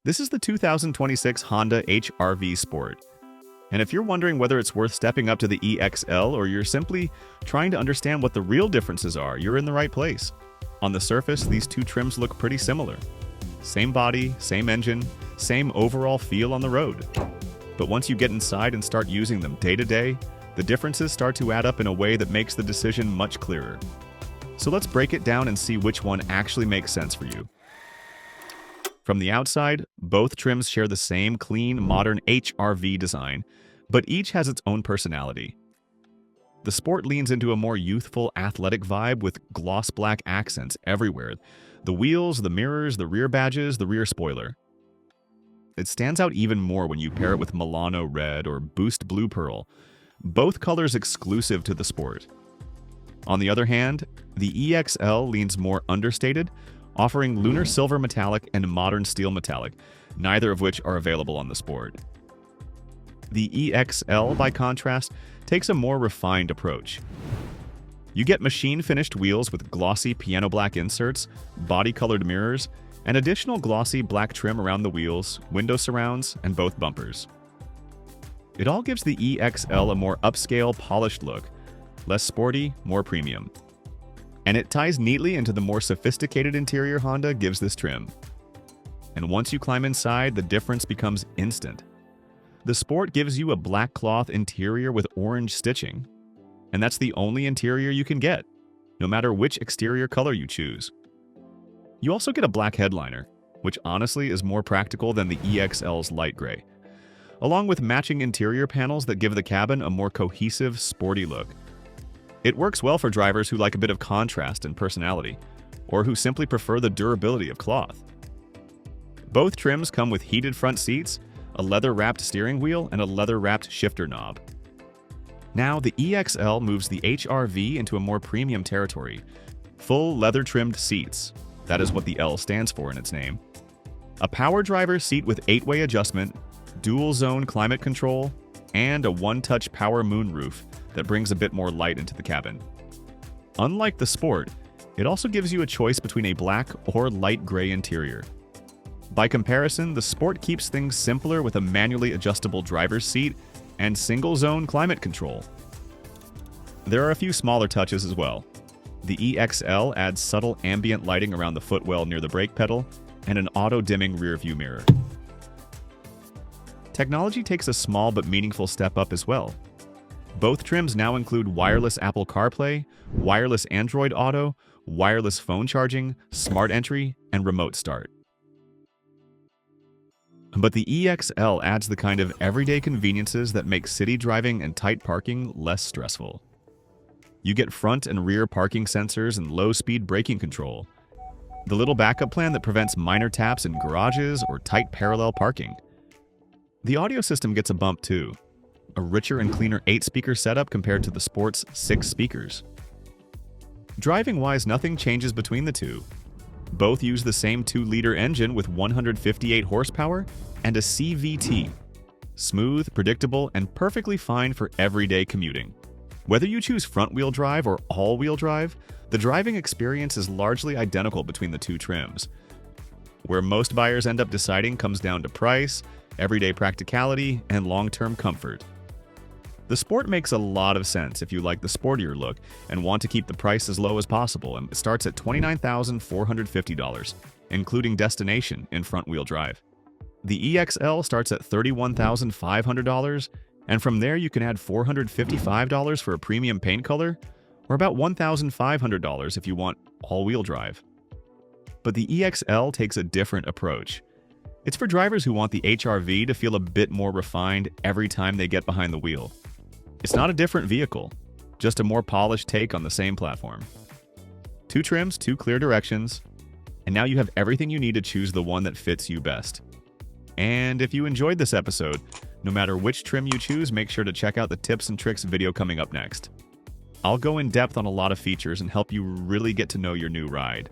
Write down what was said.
This is the 2026 Honda hrv Sport. And if you're wondering whether it's worth stepping up to the EXL or you're simply trying to understand what the real differences are, you're in the right place. On the surface, these two trims look pretty similar. Same body, same engine, same overall feel on the road. But once you get inside and start using them day to day, the differences start to add up in a way that makes the decision much clearer. So let's break it down and see which one actually makes sense for you. From the outside, both trims share the same clean, modern HRV design, but each has its own personality. The Sport leans into a more youthful, athletic vibe with gloss black accents everywhere. The wheels, the mirrors, the rear badges, the rear spoiler. It stands out even more when you pair it with Milano Red or Boost Blue Pearl, both colors exclusive to the Sport. On the other hand, the EXL leans more understated, offering lunar silver metallic and modern steel metallic, neither of which are available on the Sport. The EXL, by contrast, takes a more refined approach. You get machine-finished wheels with glossy piano black inserts, body-colored mirrors, and additional glossy black trim around the wheels, window surrounds, and both bumpers. It all gives the EXL a more upscale, polished look, less sporty, more premium. And it ties neatly into the more sophisticated interior Honda gives this trim. And once you climb inside, the difference becomes instant. The Sport gives you a black cloth interior with orange stitching, and that's the only interior you can get, no matter which exterior color you choose. You also get a black headliner, which honestly is more practical than the EXL's light gray, along with matching interior panels that give the cabin a more cohesive, sporty look. It works well for drivers who like a bit of contrast and personality, or who simply prefer the durability of cloth. Both trims come with heated front seats, a leather-wrapped steering wheel, and a leather-wrapped shifter knob. Now, the EXL moves the HRV into a more premium territory. Full leather-trimmed seats, that is what the L stands for in its name. A power driver seat with 8-way adjustment, dual-zone climate control, and a one-touch power moonroof that brings a bit more light into the cabin. Unlike the Sport, it also gives you a choice between a black or light gray interior. By comparison, the Sport keeps things simpler with a manually adjustable driver's seat and single-zone climate control. There are a few smaller touches as well. The EXL adds subtle ambient lighting around the footwell near the brake pedal and an auto-dimming rear-view mirror. Technology takes a small but meaningful step up as well. Both trims now include wireless Apple CarPlay, wireless Android Auto, wireless phone charging, smart entry, and remote start. But the EXL adds the kind of everyday conveniences that make city driving and tight parking less stressful. You get front and rear parking sensors and low-speed braking control, the little backup plan that prevents minor taps in garages or tight parallel parking. The audio system gets a bump too, a richer and cleaner 8-speaker setup compared to the Sport's 6 speakers. Driving-wise, nothing changes between the two. Both use the same 2-liter engine with 158 horsepower and a CVT. Smooth, predictable, and perfectly fine for everyday commuting. Whether you choose front-wheel drive or all-wheel drive, the driving experience is largely identical between the two trims. Where most buyers end up deciding comes down to price, everyday practicality, and long-term comfort. The Sport makes a lot of sense if you like the sportier look and want to keep the price as low as possible, and it starts at $29,450, including destination in front-wheel drive. The EXL starts at $31,500, and from there you can add $455 for a premium paint color, or about $1,500 if you want all-wheel drive. But the EXL takes a different approach. It's for drivers who want the HRV to feel a bit more refined every time they get behind the wheel. It's not a different vehicle, just a more polished take on the same platform. Two trims, two clear directions, and now you have everything you need to choose the one that fits you best. And if you enjoyed this episode, no matter which trim you choose, make sure to check out the tips and tricks video coming up next. I'll go in depth on a lot of features and help you really get to know your new ride.